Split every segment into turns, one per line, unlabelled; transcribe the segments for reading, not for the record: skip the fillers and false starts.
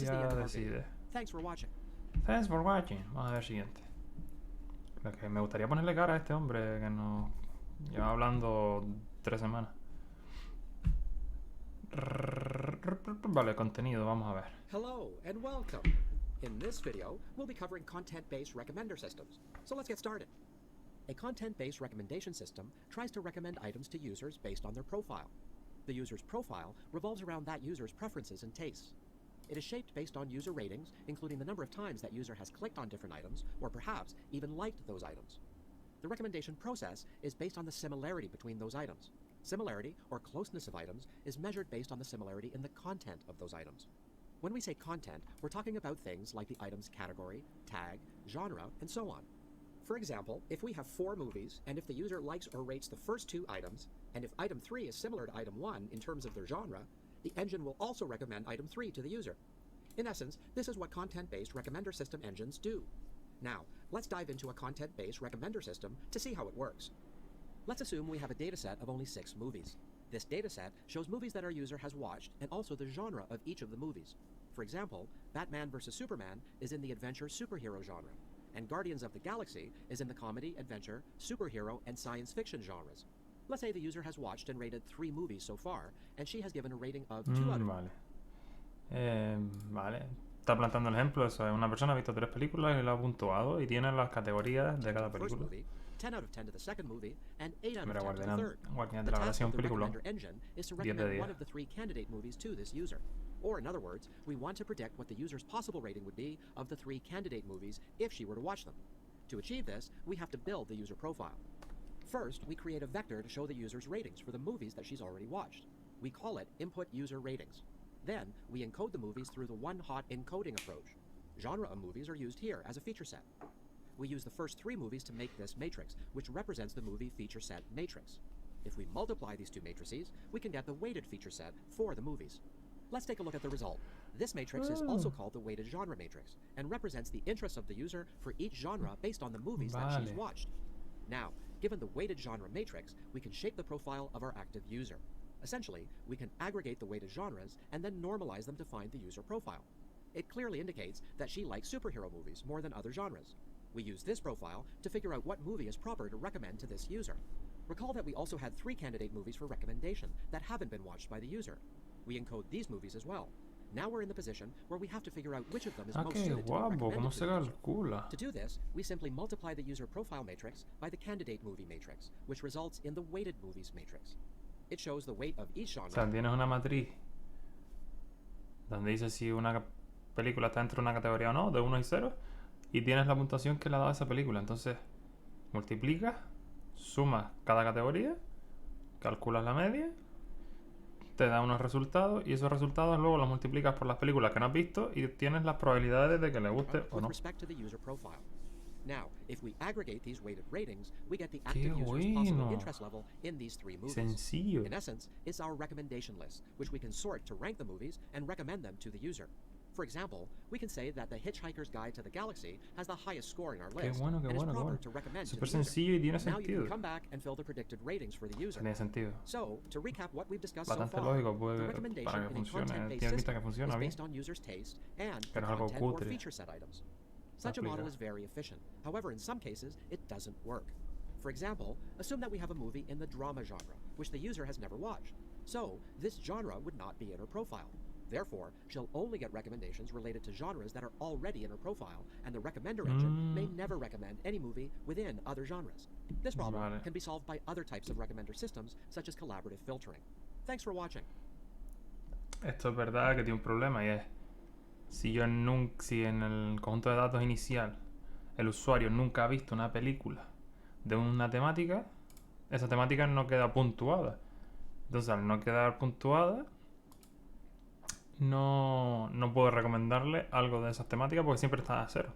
Ya decide.
Thanks for watching.
Thanks for watching. Vamos a ver el siguiente. Lo que me gustaría ponerle cara a este hombre que nos lleva hablando 3 semanas. Vale, contenido, vamos a ver.
Hello and welcome. In this video, we'll be covering content-based recommender systems. So let's get started. A content-based recommendation system tries to recommend items to users based on their profile. The user's profile revolves around that user's preferences and tastes. It is shaped based on user ratings, including the number of times that user has clicked on different items, or perhaps even liked those items. The recommendation process is based on the similarity between those items. Similarity, or closeness of items, is measured based on the similarity in the content of those items. When we say content, we're talking about things like the item's category, tag, genre, and so on. For example, if we have 4 movies, and if the user likes or rates the first 2 items, and if item 3 is similar to item 1 in terms of their genre, the engine will also recommend item 3 to the user. In essence, this is what content-based recommender system engines do. Now, let's dive into a content-based recommender system to see how it works. Let's assume we have a dataset of only 6 movies. This dataset shows movies that our user has watched and also the genre of each of the movies. For example, Batman vs. Superman is in the adventure superhero genre, and Guardians of the Galaxy is in the comedy, adventure, superhero, and science fiction genres. Let's say the user has watched and rated 3 movies so far, and she has given a rating of 2 out of 5.
Vale. Está plantando el ejemplo. Eso es, una persona ha visto 3 películas y lo ha puntuado y tiene las categorías de cada película.
10 out of 10 to the second movie, and 8 out of
Mira,
10 to the third.
Guardián
The
de la
task
Galaxia
of
un
the
película.
recommender engine is to
10 de
recommend
10.
one of the 3 candidate movies to this user. Or in other words, we want to predict what the user's possible rating would be of the 3 candidate movies if she were to watch them. To achieve this, we have to build the user profile. First, we create a vector to show the user's ratings for the movies that she's already watched. We call it input user ratings. Then, we encode the movies through the one-hot encoding approach. Genre of movies are used here as a feature set. We use the first 3 movies to make this matrix, which represents the movie feature set matrix. If we multiply these 2 matrices, we can get the weighted feature set for the movies. Let's take a look at the result. This matrix is also called the weighted genre matrix, and represents the interests of the user for each genre based on the movies that she's watched. Now, given the weighted genre matrix, we can shape the profile of our active user. Essentially, we can aggregate the weighted genres and then normalize them to find the user profile. It clearly indicates that she likes superhero movies more than other genres. We use this profile to figure out what movie is proper to recommend to this user. Recall that we also had 3 candidate movies for recommendation that haven't been watched by the user. We encode these movies as well. Now we're in the position where we have to figure out which of them is most suited to be recommended
¿Cómo
to
se
the user.
calcula?
To do this, we simply multiply the user profile matrix by the candidate movie matrix, which results in the weighted movies matrix. It shows the weight of each genre.
O sea, tienes una matriz donde dice si una película está dentro de una categoría o no, de 1 y 0, y tienes la puntuación que le ha dado a esa película. Entonces, multiplicas, sumas cada categoría, calculas la media, te da unos resultados, y esos resultados luego los multiplicas por las películas que no has visto y tienes las probabilidades de que le guste o no.
With respect to the user profile. Now, if we aggregate these weighted ratings, we get the active user's possible interest level in these 3 movies.
Sencillo.
In essence, it's our recommendation list, which we can sort to rank the movies and recommend them to the user. For example, we can say that The Hitchhiker's Guide to the Galaxy has the highest score in our list, and is proper to recommend to the
Súper
user.
sencillo y tiene
Now you
sentido.
can come back and fill the predicted ratings for the user.
Tiene sentido.
So, to recap what we've discussed so
Bastante
far,
lógico,
the
para
recommendation
que
in a
funcione.
content-based
Tiene pinta que
system
funciona
is
bien.
based on user's taste and the
Pero es algo
content or
cutre.
feature set items. Such a model is very efficient. However, in some cases, it doesn't work. For example, assume that we have a movie in the drama genre, which the user has never watched. So, this genre would not be in her profile. Therefore, she'll only get recommendations related to genres that are already in her profile, and the recommender engine may never recommend any movie within other genres. This problem can be solved by other types of recommender systems, such as collaborative filtering. Thanks for watching.
Esto es verdad que tiene un problema, y es si en el conjunto de datos inicial el usuario nunca ha visto una película de una temática, esa temática no queda puntuada. Entonces, al no quedar puntuada, no puedo recomendarle algo de esas temáticas porque siempre está a 0.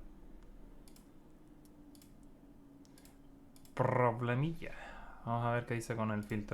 Problemilla. Vamos a ver qué dice con el filtro.